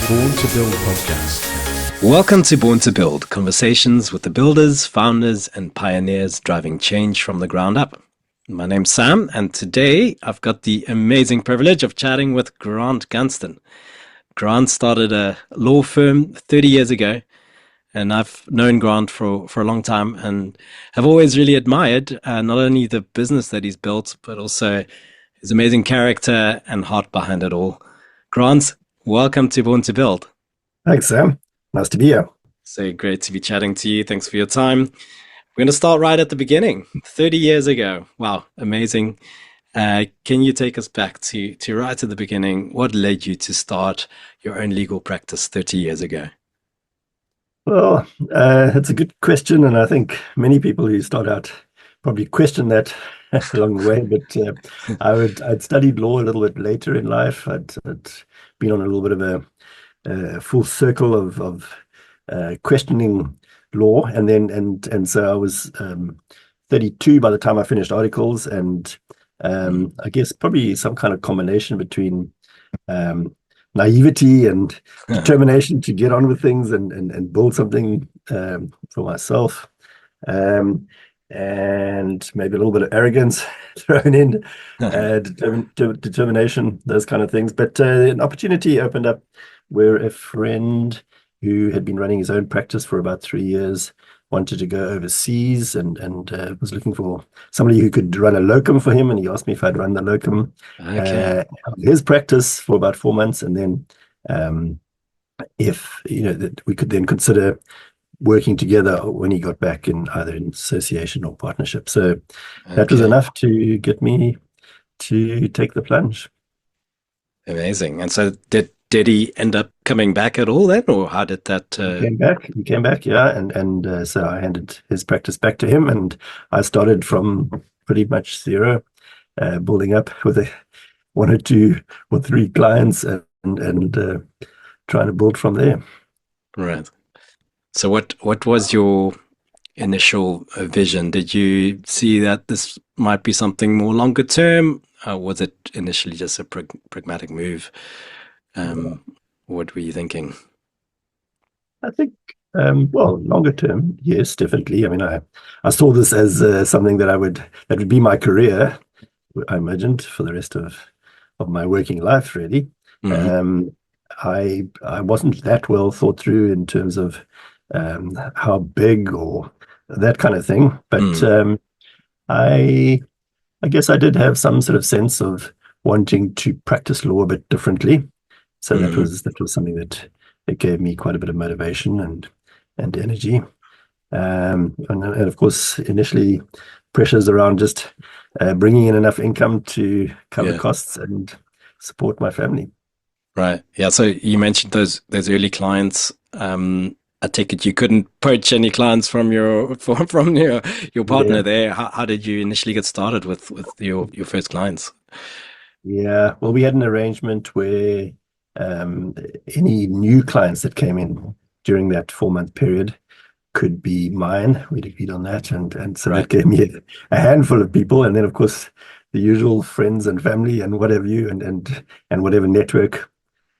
Born to Build podcast. Welcome to Born to Build, conversations with the builders, founders, and pioneers driving change from the ground up. My name's Sam, and today I've got the amazing privilege of chatting with Grant Gunston. Grant started a law firm 30 years ago, and I've known Grant for a long time and have always really admired not only the business that he's built, but also his amazing character and heart behind it all. Grant, welcome to Born to Build. Thanks, Sam. Nice to be here. So great to be chatting to you. Thanks for your time. We're going to start right at the beginning. 30 years ago. Wow, amazing. Can you take us back to right at the beginning? What led you to start your own legal practice 30 years ago? Well, it's a good question, and I think many people who start out probably question that along the way. But I'd studied law a little bit later in life. I'd been on a little bit of a full circle of questioning law, and so I was 32 by the time I finished articles, and I guess probably some kind of combination between naivety and determination to get on with things and build something for myself, and maybe a little bit of arrogance thrown in, determination, those kind of things. But an opportunity opened up where a friend who had been running his own practice for about 3 years wanted to go overseas and was looking for somebody who could run a locum for him, and he asked me if I'd run the locum his practice for about 4 months, and then if that we could then consider working together when he got back in either in association or partnership. So that was enough to get me to take the plunge. Amazing. And so did he end up coming back at all then, or how did that? He came back, yeah, and so I handed his practice back to him, and I started from pretty much zero, building up with one or two or three clients, and trying to build from there. Right. So what was your initial vision? Did you see that this might be something more longer term? Was it initially just a pragmatic move? What were you thinking? I think, well, longer term, yes, definitely. I mean, I saw this as something that would be my career, I imagined, for the rest of my working life, really. Mm-hmm. I wasn't that well thought through in terms of how big or that kind of thing, but I guess I did have some sort of sense of wanting to practice law a bit differently. So that was something that gave me quite a bit of motivation and energy, and of course initially pressures around just bringing in enough income to cover costs and support my family. Right. Yeah. So you mentioned those early clients. I take it you couldn't poach any clients from your partner there. How did you initially get started with your first clients? Yeah. Well, we had an arrangement where any new clients that came in during that 4-month period could be mine. We'd agreed on that, and so that gave me a handful of people, and then of course the usual friends and family and whatever and whatever network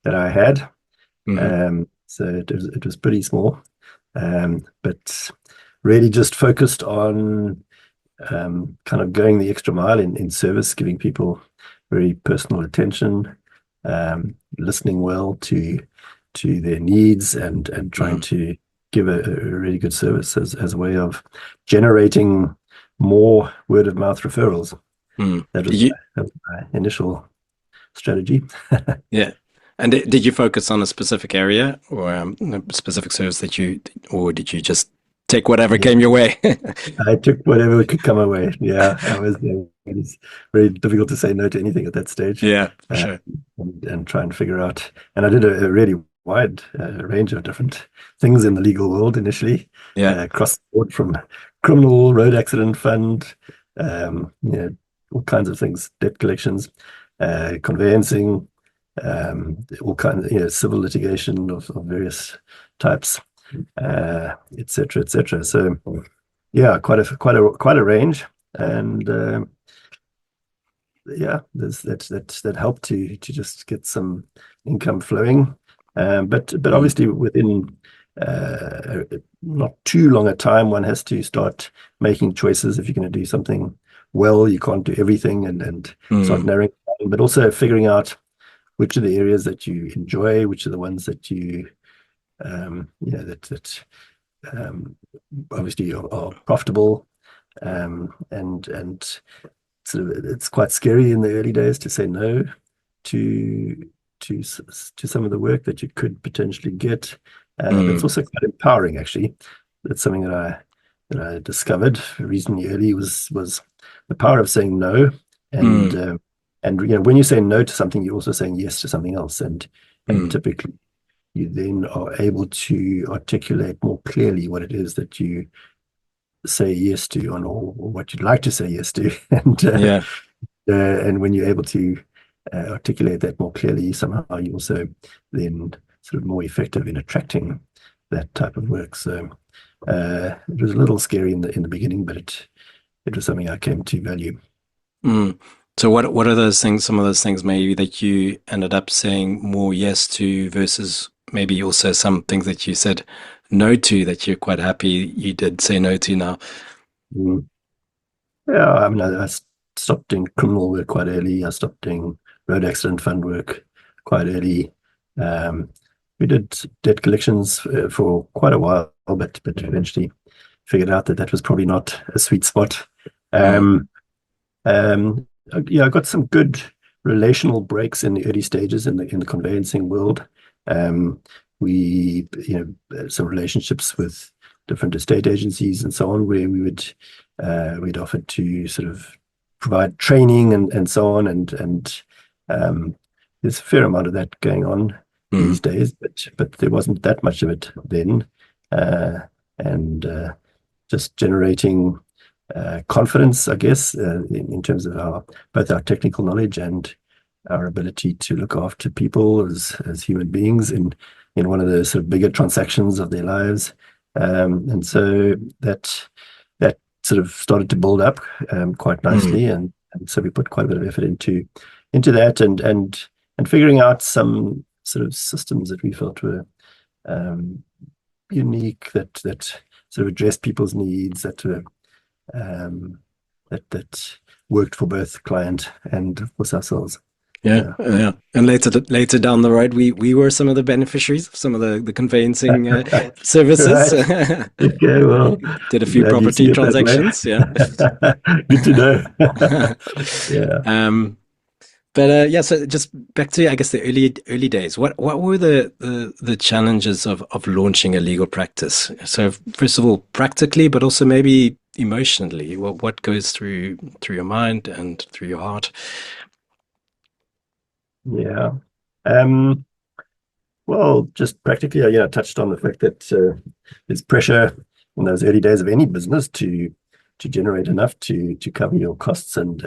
that I had. So it was pretty small, but really just focused on kind of going the extra mile in service, giving people very personal attention, listening well to their needs, and trying to give a really good service as a way of generating more word of mouth referrals. That was my initial strategy. Yeah. And did you focus on a specific area or a specific service or did you just take whatever came your way? I took whatever could come my way. Yeah, it was very difficult to say no to anything at that stage. Yeah, for sure. And try and figure out. And I did a really wide range of different things in the legal world initially. Yeah, across the board, from criminal, road accident fund, all kinds of things, debt collections, conveyancing, all kinds of civil litigation of various types, et cetera. So yeah, quite a range, and that helped to just get some income flowing. But obviously within not too long a time, one has to start making choices. If you're going to do something well, you can't do everything, and start Mm, narrowing it down, but also figuring out which are the areas that you enjoy, which are the ones that that obviously are profitable, and sort of it's quite scary in the early days to say no to to some of the work that you could potentially get. But it's mm, also quite empowering, actually. That's something that I discovered reasonably early was the power of saying no, and mm, when you say no to something, you're also saying yes to something else, and mm. typically you then are able to articulate more clearly what it is that you say yes to, or what you'd like to say yes to, Yeah. and when you're able to articulate that more clearly, somehow you also then sort of more effective in attracting that type of work. So it was a little scary in the beginning, but it was something I came to value. Mm. So what are those things, some of those things maybe that you ended up saying more yes to versus maybe also some things that you said no to that you're quite happy you did say no to now? Mm. Yeah, I mean, I stopped doing criminal work quite early. I stopped doing road accident fund work quite early. Um, we did debt collections for quite a while, but eventually figured out that that was probably not a sweet spot. Mm, Um, yeah, I got some good relational breaks in the early stages in the conveyancing world. Um, we, some relationships with different estate agencies and so on, where we'd offered to sort of provide training and so on, and there's a fair amount of that going on these mm, days, but there wasn't that much of it then, and just generating confidence, I guess, in terms of both our technical knowledge and our ability to look after people as human beings in one of the sort of bigger transactions of their lives. And so that sort of started to build up quite mm. nicely, and so we put quite a bit of effort into that, and figuring out some sort of systems that we felt were um, unique, that sort of addressed people's needs, um, that worked for both client and of course ourselves. Yeah, Yeah. yeah. And later down the road, we were some of the beneficiaries of some of the conveyancing services. Right. Okay. Well, Did a few glad you see property it that way. transactions. Yeah. Good to know. Yeah. um, but yeah, so just back to I guess the early days. What were the challenges of launching a legal practice? So first of all, practically, but also maybe emotionally. What goes through your mind and through your heart? Yeah. Um, well, just practically, I touched on the fact that there's pressure in those early days of any business to generate enough to cover your costs and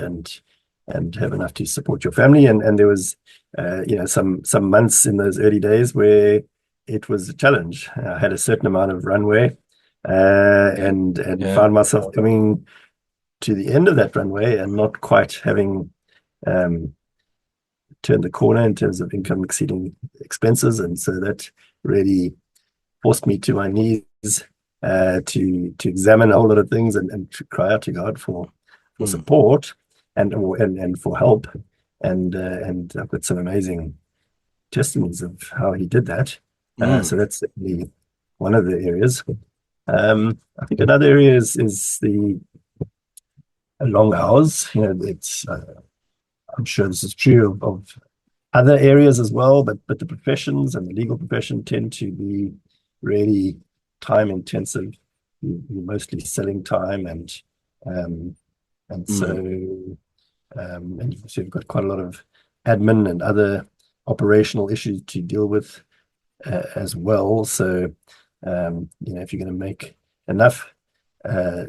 have enough to support your family. And there was some months in those early days where it was a challenge. I had a certain amount of runway, Yeah, and yeah. found myself coming to the end of that runway and not quite having um, turned the corner in terms of income exceeding expenses. And so that really forced me to my knees to examine a whole lot of things, and to cry out to God for Mm, support and for help. And I've got some amazing testimonies of how he did that. mm, So that's certainly one of the areas. I think another area is the long hours. It's I'm sure this is true of other areas as well, but the professions and the legal profession tend to be really time intensive. You're mostly selling time, um, and so mm. and you've got quite a lot of admin and other operational issues to deal with as well. So if you're going to make enough,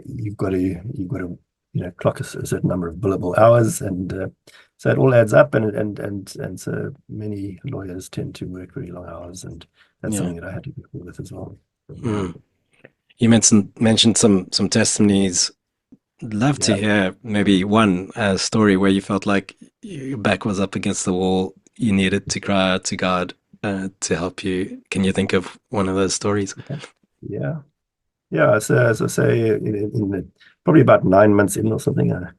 you've got to clock a certain number of billable hours, and so it all adds up, and so many lawyers tend to work very long hours, and that's Yeah. something that I had to deal with as well. Mm. You mentioned some testimonies. Love to Yeah. hear maybe one story where you felt like your back was up against the wall. You needed to cry out to God, to help you. Can you think of one of those stories? Yeah. Yeah. So as I say, probably about 9 months in or something, I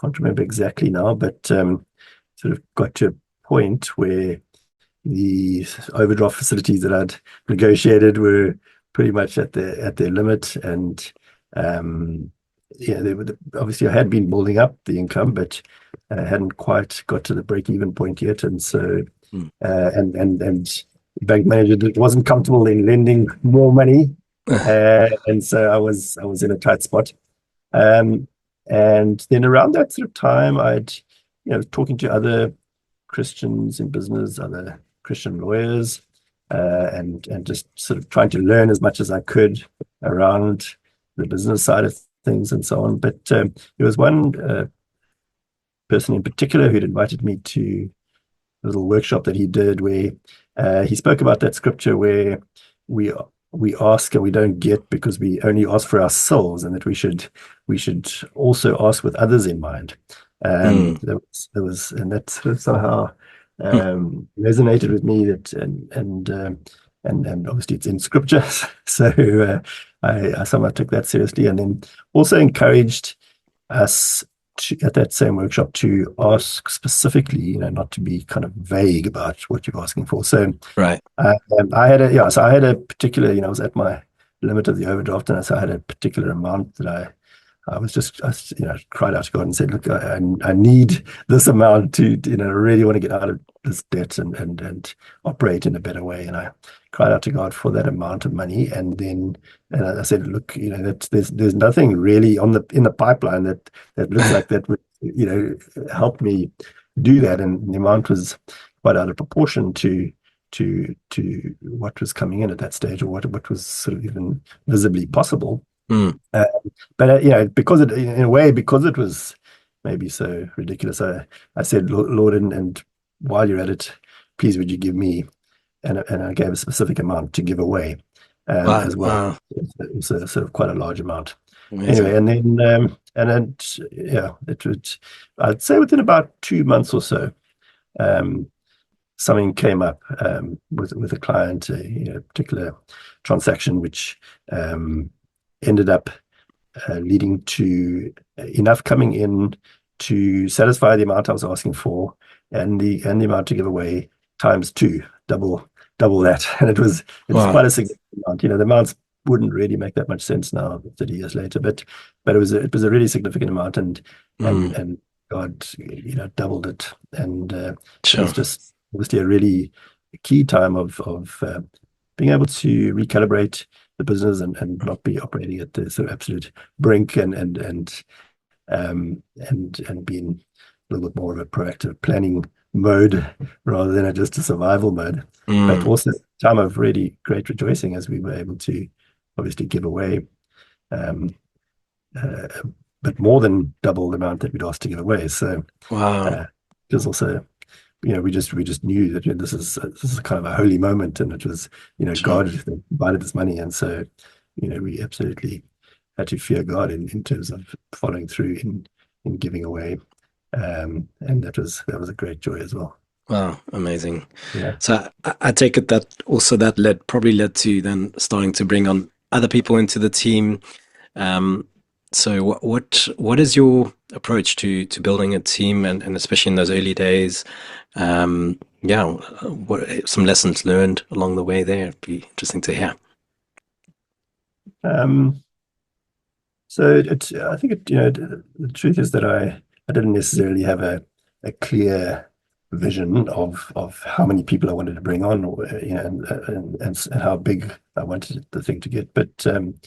can't remember exactly now, but sort of got to a point where the overdraft facilities that I'd negotiated were pretty much at their limit, and yeah, they were obviously I had been building up the income, but hadn't quite got to the break-even point yet, and so Mm. and the bank manager wasn't comfortable in lending more money, and so I was in a tight spot. Um, and then around that sort of time, I'd talking to other Christians in business, other Christian lawyers, and just sort of trying to learn as much as I could around the business side of things and so on. But there was one person in particular who'd invited me to a little workshop that he did where he spoke about that scripture where we we ask and we don't get because we only ask for ourselves, and that we should also ask with others in mind. Mm. And that sort of somehow resonated with me. That and obviously it's in scripture, so I somehow took that seriously, and then also encouraged us at that same workshop to ask specifically, not to be kind of vague about what you're asking for. So Right. so I had a particular, I was at my limit of the overdraft, and so I had a particular amount that I cried out to God and said, look, I need this amount to really want to get out of this debt and operate in a better way. And I cried out to God for that amount of money. And I said, look, that there's nothing really in the pipeline that looks like that would, help me do that. And the amount was quite out of proportion to what was coming in at that stage, or what was sort of even visibly possible. Mm. But because in a way, because it was maybe so ridiculous, I said, Lord, and while you're at it, please would you give me, and I gave a specific amount to give away Wow. as well. Wow. It was a sort of quite a large amount. Amazing. Anyway, and then yeah, I'd say within about 2 months or so, um, something came up with a client, a particular transaction which ended up leading to enough coming in to satisfy the amount I was asking for, and the amount to give away times two, double that. And it was Wow. quite a significant amount. The amounts wouldn't really make that much sense now, 30 years later, but it was a really significant amount, Mm. and God, doubled it, and it was Sure. just obviously a really key time of being able to recalibrate the business, and not be operating at the sort of absolute brink, and being a little bit more of a proactive planning mode rather than just a survival mode. But Mm. also a time of really great rejoicing as we were able to obviously give away um, uh, but more than double the amount that we'd asked to give away. So Wow. it was also, we just knew that this is kind of a holy moment, and it was Sure. God that provided this money, and so we absolutely had to fear God in terms of following through in giving away, and that was a great joy as well. Wow. Amazing. Yeah. So I take it that also that probably led to then starting to bring on other people into the team. Um, so what is your approach to building a team, and especially in those early days? Yeah, what some lessons learned along the way there? It'd be interesting to hear. Um, so I think the truth is that I didn't necessarily have a clear vision of how many people I wanted to bring on, or and how big I wanted the thing to get. But and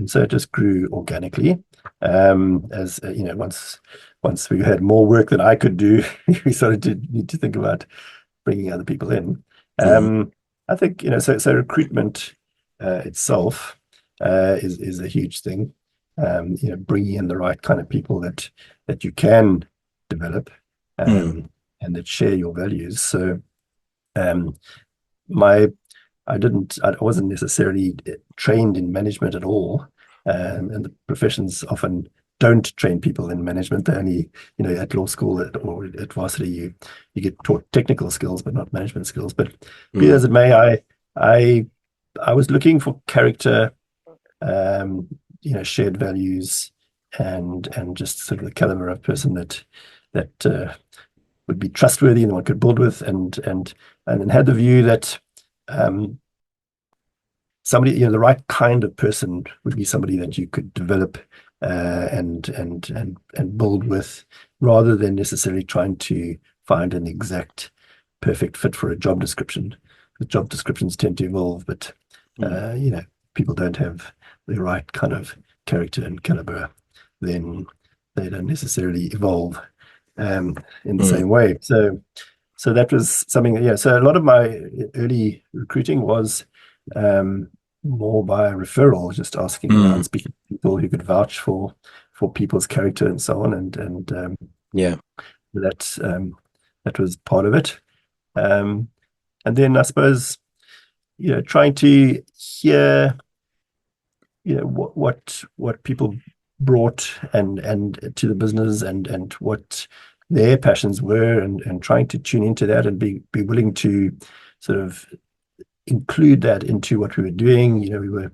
so it just grew organically. As once we had more work than I could do, we started to need to think about bringing other people in. Mm, I think so recruitment itself is a huge thing. Bringing in the right kind of people that you can develop, mm, and that share your values. So um, my I wasn't necessarily trained in management at all, and the professions often don't train people in management. They only, at law school or at varsity, you get taught technical skills, but not management skills. But be as it may, I was looking for character, shared values, and just sort of the caliber of person that would be trustworthy and one could build with, and had the view that somebody, the right kind of person would be somebody that you could develop and build with, rather than necessarily trying to find an exact perfect fit for a job description. The job descriptions tend to evolve, but people don't have the right kind of character and caliber, then they don't necessarily evolve in the same way. So that was something. So a lot of my early recruiting was more by referral, just asking around, speaking to people who could vouch for people's character and so on, and that was part of it. And then I suppose trying to hear what people brought and to the business, and what their passions were, and trying to tune into that and be willing to sort of include that into what we were doing. We were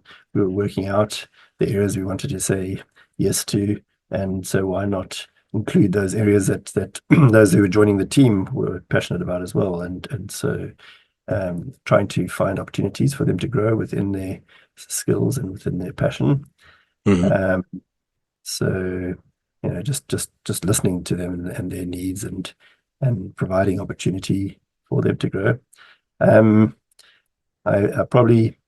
working out the areas we wanted to say yes to, and so why not include those areas that those who were joining the team were passionate about as well, and so trying to find opportunities for them to grow within their skills and within their passion. So just listening to them and their needs, and providing opportunity for them to grow. I probably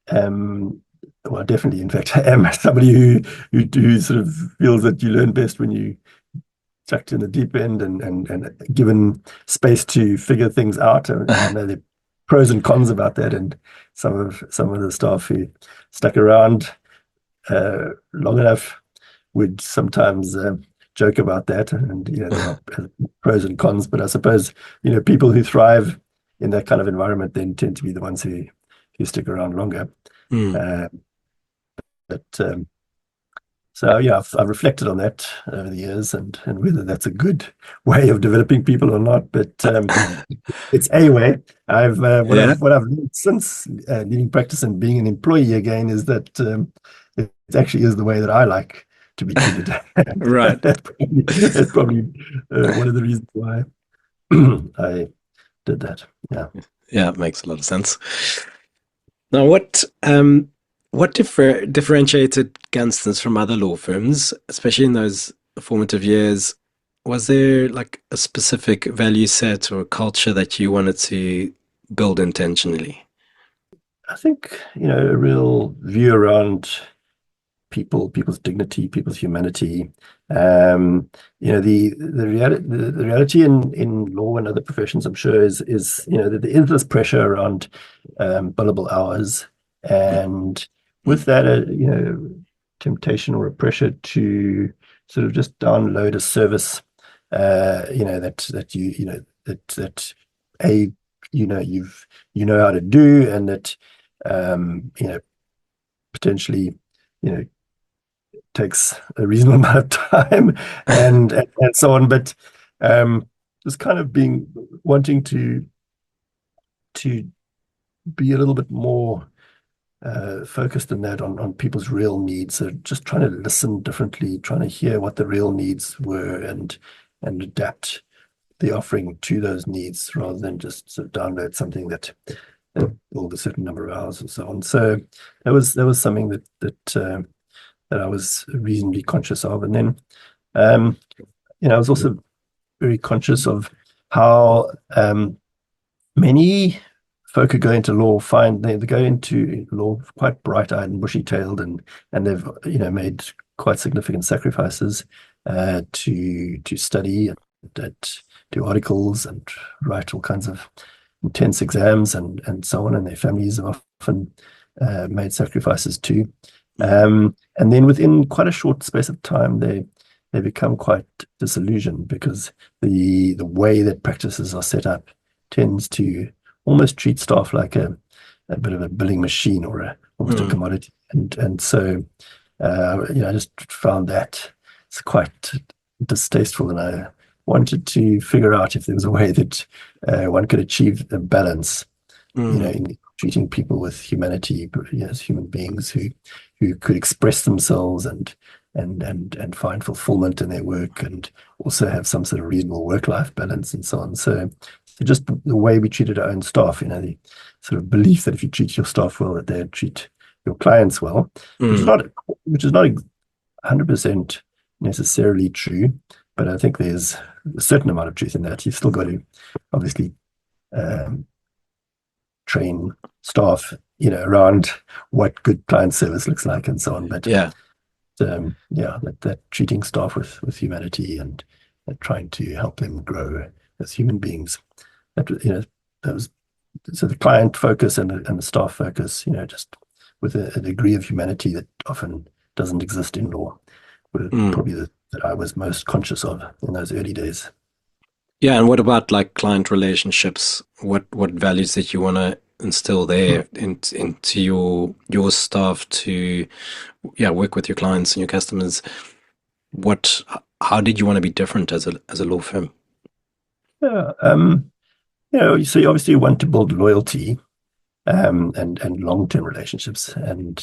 well, definitely, in fact, I am somebody who sort of feels that you learn best when you chucked in the deep end and given space to figure things out. I know the pros and cons about that, and some of the staff who stuck around long enough would sometimes joke about that, and there are pros and cons. But I suppose people who thrive in that kind of environment then tend to be the ones who stick around longer. So I've reflected on that over the years, and whether that's a good way of developing people or not. But it's a way. What I've learned since leaving practice and being an employee again is that it actually is the way that I like to be treated. Right. That's probably one of the reasons why I did that. Yeah, it makes a lot of sense. Now, what differentiated Gunstons from other law firms, especially in those formative years? Was there like a specific value set or culture that you wanted to build intentionally? I think, a real view around people's dignity, people's humanity. The reality in law and other professions, I'm sure, is that there is this pressure around billable hours, and with that, temptation or a pressure to sort of just download a service, that you know how to do, and that potentially takes a reasonable amount of time and so on, but just kind of wanting to be a little bit more focused in that on people's real needs. So just trying to listen differently, trying to hear what the real needs were, and adapt the offering to those needs, rather than just sort of download something that billed a certain number of hours and so on. So that was something that I was reasonably conscious of. And then I was also very conscious of how many folk who go into law they go into law quite bright-eyed and bushy-tailed, and they've made quite significant sacrifices to study and do articles and write all kinds of intense exams and so on, and their families have often made sacrifices too. And then within quite a short space of time, they become quite disillusioned, because the way that practices are set up tends to almost treat staff like a bit of a billing machine, or almost a commodity. And so I just found that it's quite distasteful, and I wanted to figure out if there was a way that one could achieve a balance, Mm. in treating people with humanity, as human beings who could express themselves and find fulfillment in their work, and also have some sort of reasonable work-life balance and so on. So just the way we treated our own staff, the sort of belief that if you treat your staff well, that they treat your clients well, which is Mm. not 100% necessarily true, but I think there's a certain amount of truth in that. You've still got to obviously um, train staff, around what good client service looks like and so on. But Yeah. yeah, that treating staff with humanity and trying to help them grow as human beings. That that was so the client focus and the staff focus, just with a degree of humanity that often doesn't exist in law, were Mm. probably that I was most conscious of in those early days. Yeah, and what about like client relationships? What values that you want to instill there into your staff to work with your clients and your customers? What how did you want to be different as a law firm? Yeah, so you obviously want to build loyalty, and long-term relationships, and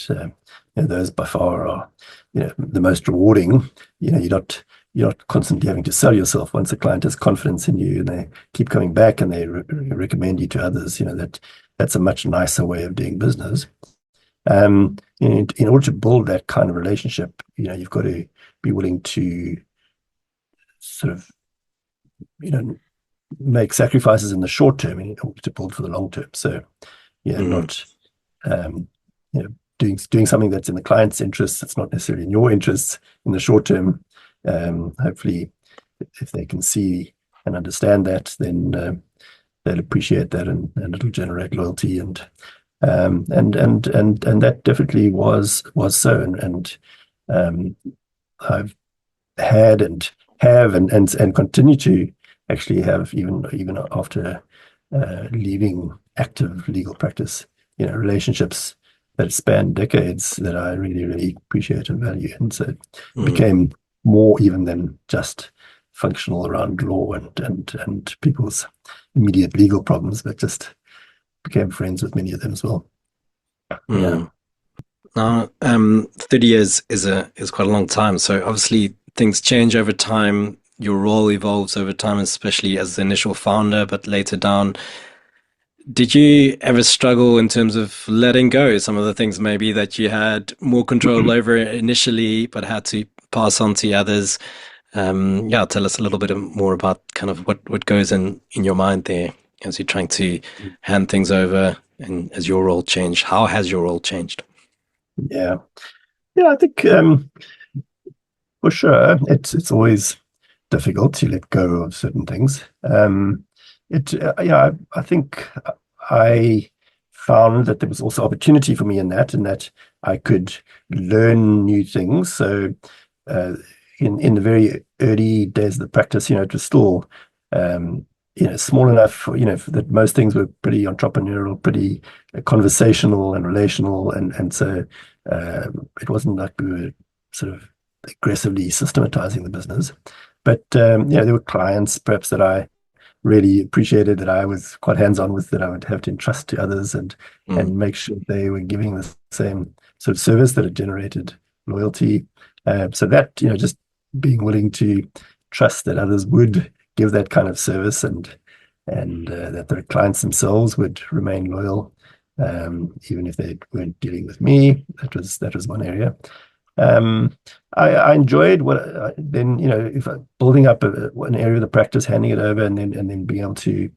those by far are the most rewarding. You're not constantly having to sell yourself. Once a client has confidence in you and they keep coming back and they recommend you to others, that's a much nicer way of doing business. In order to build that kind of relationship, you've got to be willing to sort of make sacrifices in the short term in order to build for the long term. So Mm. not um, doing something that's in the client's interests, that's not necessarily in your interests in the short term. Hopefully, if they can see and understand that, then they'll appreciate that, and it'll generate loyalty, and that definitely was so, and I've had and have and continue to actually have, even after leaving active legal practice, relationships that span decades that I really, really appreciate and value. And so it Mm. became more even than just functional around law and people's immediate legal problems, but just became friends with many of them as well. Yeah. Mm. Now, 30 years is quite a long time. So obviously things change over time. Your role evolves over time, especially as the initial founder, but later down. Did you ever struggle in terms of letting go some of the things maybe that you had more control over initially, but had to pass on to others? Yeah, tell us a little bit more about kind of what goes in your mind there as you're trying to hand things over and as your role changed. How has your role changed? Yeah. Yeah, I think for sure it's always difficult to let go of certain things. I think I found that there was also opportunity for me in that I could learn new things. So uh, in the very early days of the practice, it was still small enough, that most things were pretty entrepreneurial, pretty conversational and relational, and so it wasn't like we were sort of aggressively systematizing the business. But there were clients perhaps that I really appreciated, that I was quite hands-on with, that I would have to entrust to others, Mm. and make sure they were giving the same sort of service that had generated loyalty. So that, just being willing to trust that others would give that kind of service, and that the clients themselves would remain loyal, even if they weren't dealing with me. That was one area. Um, I enjoyed then, if building up an area of the practice, handing it over, and then being able to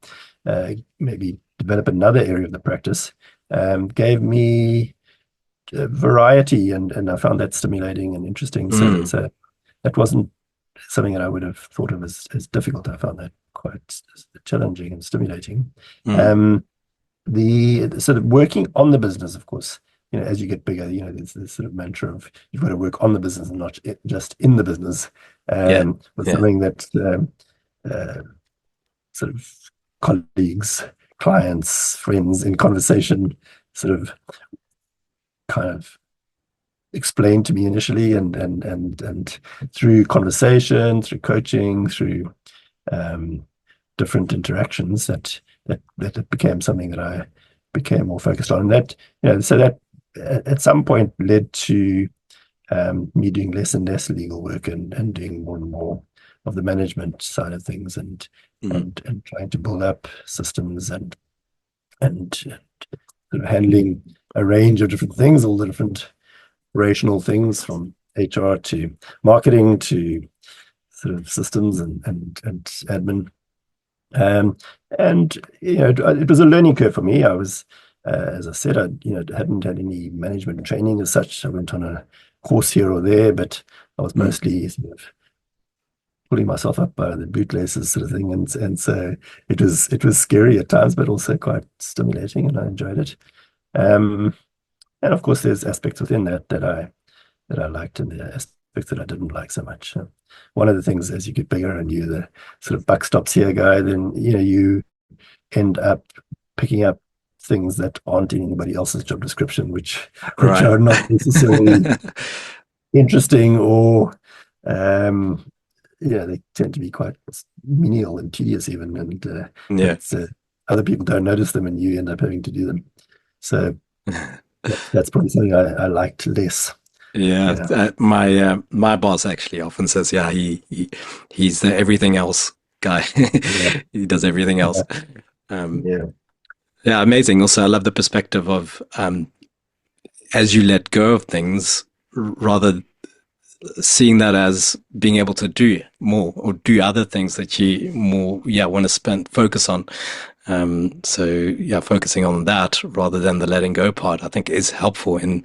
maybe develop another area of the practice, gave me variety, and I found that stimulating and interesting. Mm. So that wasn't something that I would have thought of as difficult. I found that quite challenging and stimulating. Mm. Um, the sort of working on the business, of course, as you get bigger, there's this sort of mantra of you've got to work on the business and not just in the business. Yeah. Was Yeah. something that uh, sort of colleagues, clients, friends in conversation sort of kind of explained to me initially, and through conversation, through coaching, through different interactions, that it became something that I became more focused on. And that, so that at some point led to me doing less and less legal work, and doing more and more of the management side of things, and Mm. and trying to build up systems, and sort of handling a range of different things, all the different operational things, from HR to marketing to sort of systems and admin. Um, and it was a learning curve for me. I was, as I said, I hadn't had any management training as such. I went on a course here or there, but I was Mm. mostly sort of pulling myself up by the bootlaces, sort of thing. And so it was scary at times, but also quite stimulating, and I enjoyed it. Um, and of course, there's aspects within that I liked, and the aspects that I didn't like so much. One of the things, as you get bigger and you're the sort of buck stops here guy, then you end up picking up things that aren't in anybody else's job description, which Right. are not necessarily interesting, or they tend to be quite menial and tedious even, and Yeah. but other people don't notice them, and you end up having to do them. So that's probably something I liked less. Yeah, Yeah. my boss actually often says, yeah, he's the everything else guy. Yeah. He does everything else. Yeah. Um, Yeah. yeah, amazing. Also, I love the perspective of as you let go of things, rather seeing that as being able to do more or do other things that you more, yeah, want to spend focus on. So yeah, focusing on that rather than the letting go part, I think is helpful in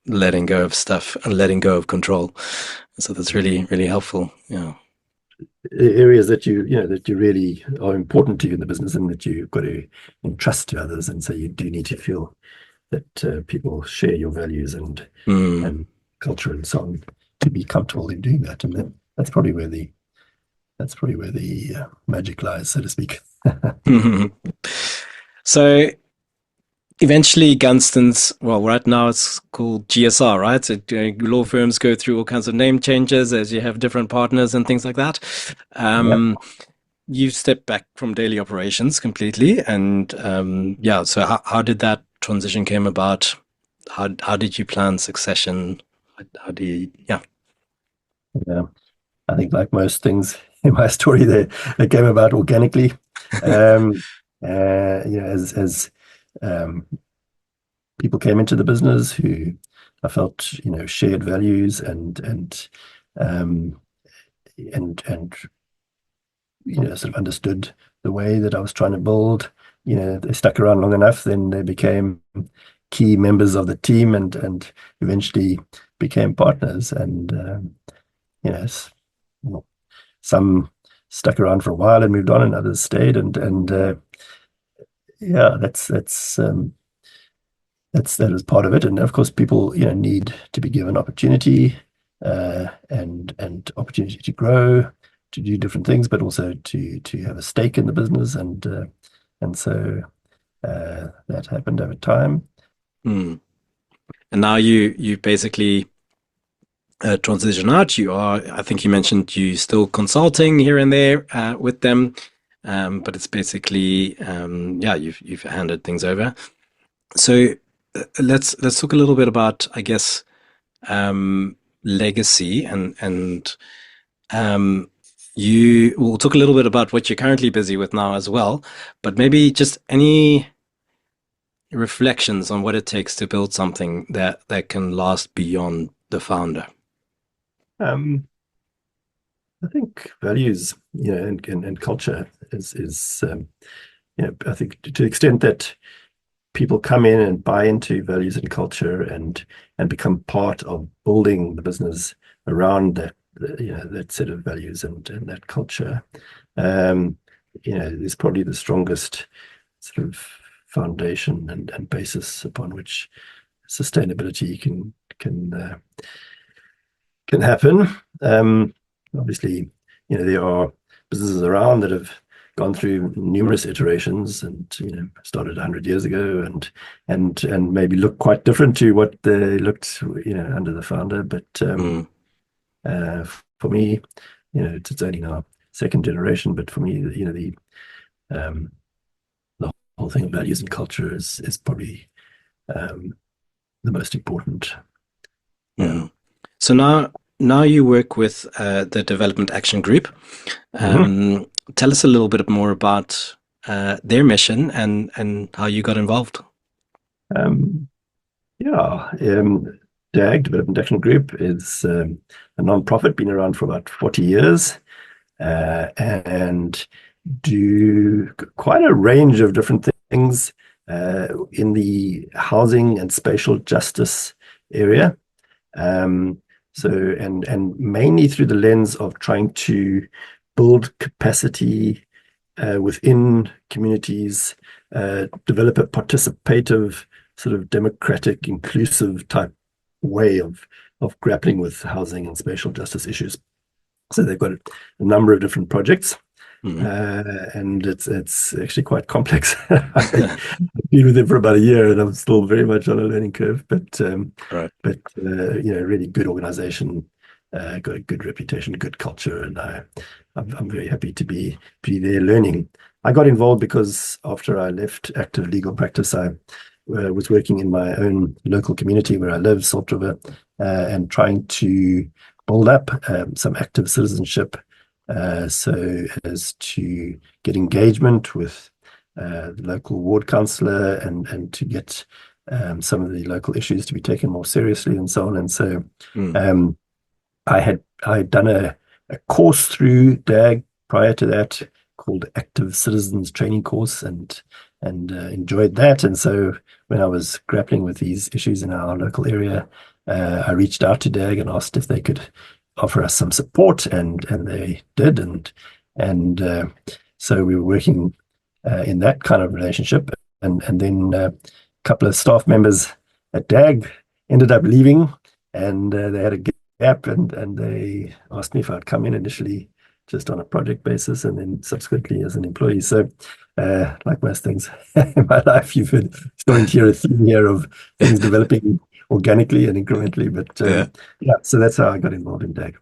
letting go of stuff and letting go of control. So that's really, really helpful. Yeah. Areas that you really are important to you in the business, and that you've got to entrust to others, and so you do need to feel that people share your values Mm. and culture and so on, to be comfortable in doing that. And then that's probably where the magic lies, so to speak. So eventually, Gunstons, well, right now it's called GSR, right? So law firms go through all kinds of name changes as you have different partners and things like that. Yeah. You stepped back from daily operations completely, and yeah. So how did that transition came about? How did you plan succession? How do you? Yeah. Yeah. I think, like most things in my story, they came about organically. Um, as um, people came into the business who I felt, shared values, um, and sort of understood the way that I was trying to build. They stuck around long enough, then they became key members of the team, and eventually became partners. And well, some stuck around for a while and moved on, and others stayed. And yeah, that is part of it. And of course, people need to be given opportunity, and opportunity to grow, to do different things, but also to have a stake in the business. And so that happened over time. Mm. And now you basically transition out. You are, I think you mentioned you still consulting here and there with them, but it's basically yeah, you've handed things over. So let's talk a little bit about, I guess, legacy and um, you. We'll talk a little bit about what you're currently busy with now as well, but maybe just any reflections on what it takes to build something that can last beyond the founder. Um, I think values, and culture is I think, to the extent that people come in and buy into values and culture, and become part of building the business around that set of values and that culture, um, is probably the strongest sort of foundation and basis upon which sustainability can happen. Obviously, there are businesses around that have gone through numerous iterations, and started 100 years ago, and maybe look quite different to what they looked under the founder. But for me, it's only now second generation, but for me, um, the whole thing of values and culture is probably the most important. Mm. So now you work with the Development Action Group. Tell us a little bit more about their mission and how you got involved. DAG, Development Action Group, is a non-profit, been around for about 40 years, and do quite a range of different things in the housing and spatial justice area. And mainly through the lens of trying to build capacity within communities, develop a participative, sort of democratic, inclusive type way of grappling with housing and spatial justice issues. So they've got a number of different projects. And it's actually quite complex. I've been with them for about a year, and I'm still very much on a learning curve. But really good organization, got a good reputation, good culture, and I'm very happy to be there learning. I got involved because after I left active legal practice, I was working in my own local community where I live, Salt River, and trying to build up some active citizenship. So as to get engagement with the local ward councillor and to get some of the local issues to be taken more seriously and so on. And so I had done a course through DAG prior to that called Active Citizens Training Course, and enjoyed that. And so when I was grappling with these issues in our local area, I reached out to DAG and asked if they could offer us some support, and they did, and so we were working in that kind of relationship, and then a couple of staff members at DAG ended up leaving, and they had a gap, and they asked me if I'd come in initially just on a project basis, and then subsequently as an employee. So like most things in my life, you've been starting to hear a theme here of things developing organically and incrementally, but so that's how I got involved in DAG.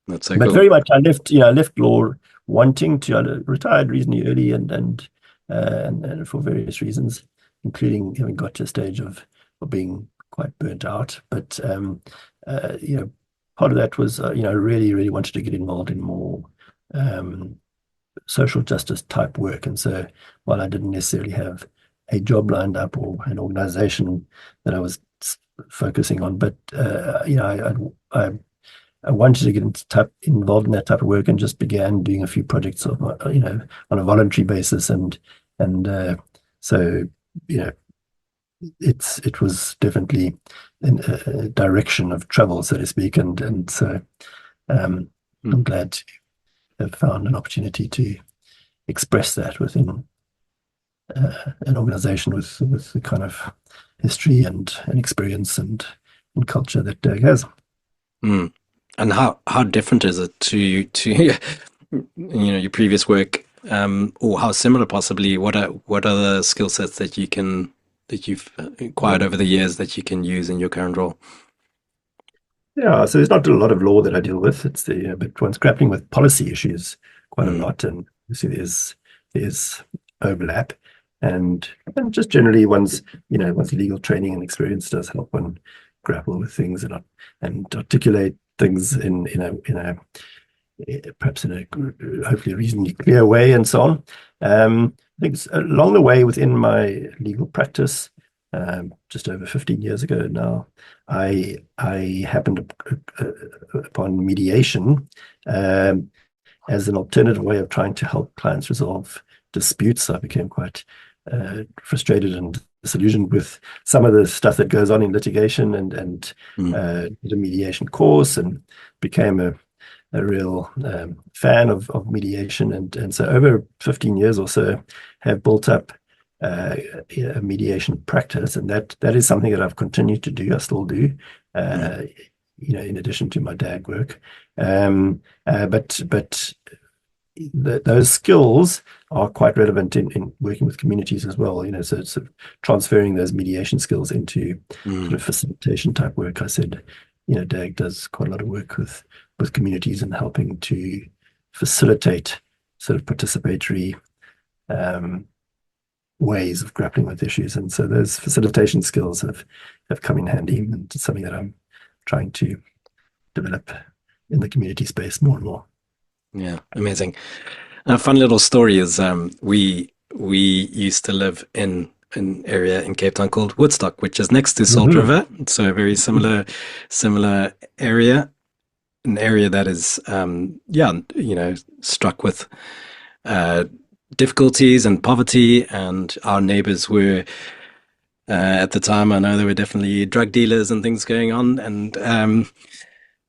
That's so but cool. very much I left law wanting to. I retired reasonably early, and for various reasons, including having got to a stage of being quite burnt out. But part of that was I really wanted to get involved in more social justice type work, and so while I didn't necessarily have a job lined up or an organization that I was focusing on, but I wanted to get involved in that type of work, and just began doing a few projects on a voluntary basis, and so it was definitely a direction of travel, so to speak, and so I'm glad to have found an opportunity to express that within an organization with the kind of history and experience and culture that DAG has. And how different is it to your previous work, or how similar possibly? What are the skill sets that you've acquired over the years that you can use in your current role? Yeah, so there's not a lot of law that I deal with. It's but one's grappling with policy issues quite a lot, and you see there's overlap, and just generally one's legal training and experience does help one grapple with things and articulate things in a perhaps in a hopefully reasonably clear way, and so on. I think along the way within my legal practice, just over 15 years ago now, I happened upon mediation as an alternative way of trying to help clients resolve disputes. I became quite frustrated and disillusioned with some of the stuff that goes on in litigation, and did a mediation course and became a real fan of mediation, and so over 15 years or so have built up a mediation practice, and that is something that I've continued to do. I still do, in addition to my DAG work, but those skills are quite relevant in working with communities as well. So it's sort of transferring those mediation skills into sort of facilitation type work. I said, DAG does quite a lot of work with communities and helping to facilitate sort of participatory ways of grappling with issues. And so those facilitation skills have come in handy, and it's something that I'm trying to develop in the community space more and more. Yeah, amazing. A fun little story is we used to live in an area in Cape Town called Woodstock, which is next to Salt River. So a very similar area, an area that is struck with difficulties and poverty, and our neighbors were at the time, I know there were definitely drug dealers and things going on, and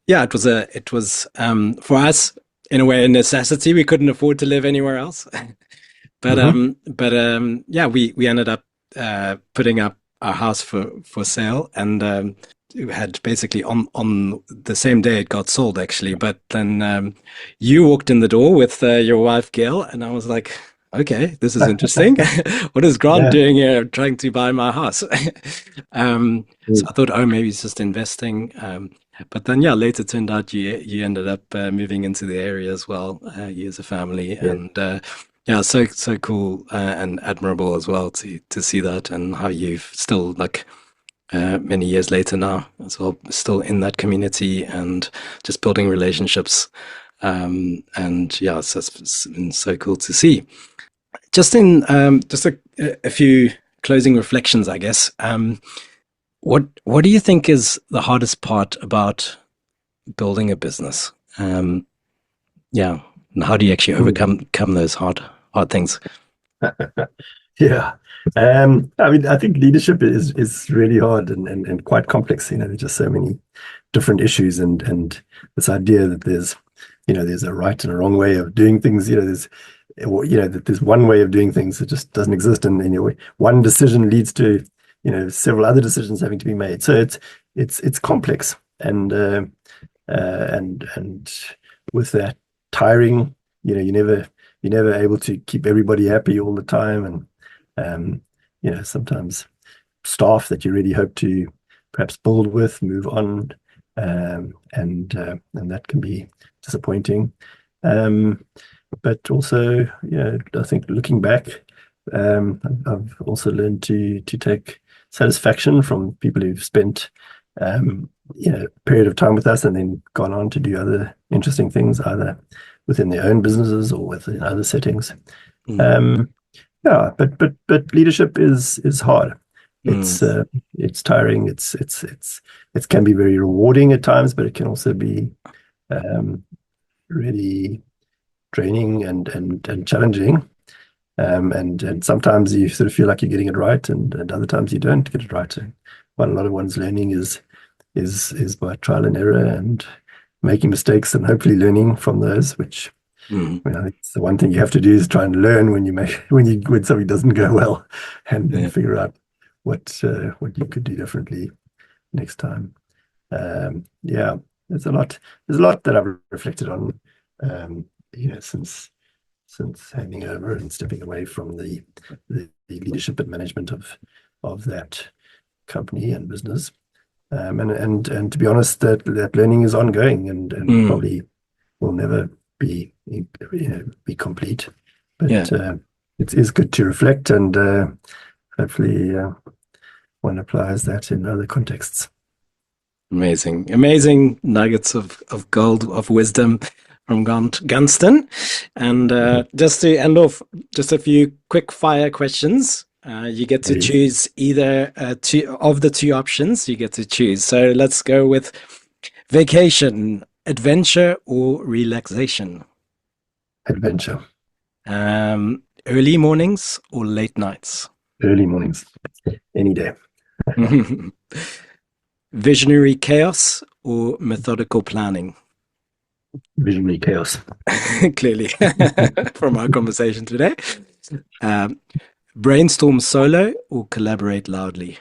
it was for us in a way a necessity. We couldn't afford to live anywhere else. But we ended up putting up our house for sale, and we had basically on the same day it got sold, actually. But then you walked in the door with your wife Gail, and I was like, okay, this is interesting. What is Grant doing here, trying to buy my house? So I thought, oh, maybe he's just investing. But then, later turned out you ended up moving into the area as well, you as a family, and so cool and admirable as well to see that, and how you've still, like, many years later now as well, still in that community and just building relationships, so it's been so cool to see. Just in just a few closing reflections, I guess. What do you think is the hardest part about building a business? And how do you actually overcome those hard things? Yeah. I mean, I think leadership is really hard and quite complex. There's just so many different issues, and this idea that there's a right and a wrong way of doing things. That there's one way of doing things that just doesn't exist, and one decision leads to several other decisions having to be made. So it's complex, and with that, tiring. You're never able to keep everybody happy all the time, and sometimes staff that you really hope to perhaps build with move on, and that can be disappointing. But also, I think looking back, I've also learned to take satisfaction from people who've spent a period of time with us and then gone on to do other interesting things, either within their own businesses or within other settings. But leadership is hard. It's tiring. It can be very rewarding at times, but it can also be really draining and challenging. And sometimes you sort of feel like you're getting it right, and other times you don't get it right. And quite a lot of one's learning is by trial and error and making mistakes and hopefully learning from those, which I think it's the one thing you have to do is try and learn when something doesn't go well, and then figure out what you could do differently next time. There's a lot that I've reflected on, since handing over and stepping away from the leadership and management of that company and business. And to be honest, that learning is ongoing and probably will never be complete. But it is good to reflect, and hopefully one applies that in other contexts. Amazing nuggets of gold, of wisdom from Grant Gunston. And just to end off, just a few quick fire questions. You get to choose either of the two options you get to choose. So let's go with vacation, adventure, or relaxation. Adventure. Early mornings or late nights? Early mornings, any day. Visionary chaos or methodical planning? Visionary chaos. Clearly, from our conversation today. Brainstorm solo or collaborate loudly?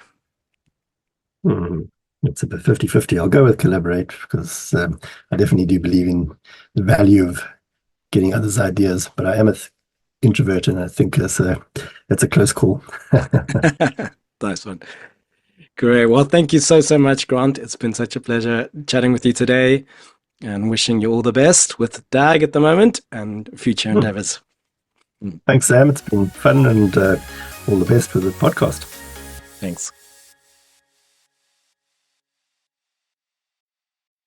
It's a bit 50-50. I'll go with collaborate because I definitely do believe in the value of getting others' ideas. But I am an introvert, and I think that's a close call. Nice one. Great. Well, thank you so much, Grant. It's been such a pleasure chatting with you today, and wishing you all the best with DAG at the moment and future endeavors. Thanks, Sam. It's been fun, and all the best with the podcast. Thanks.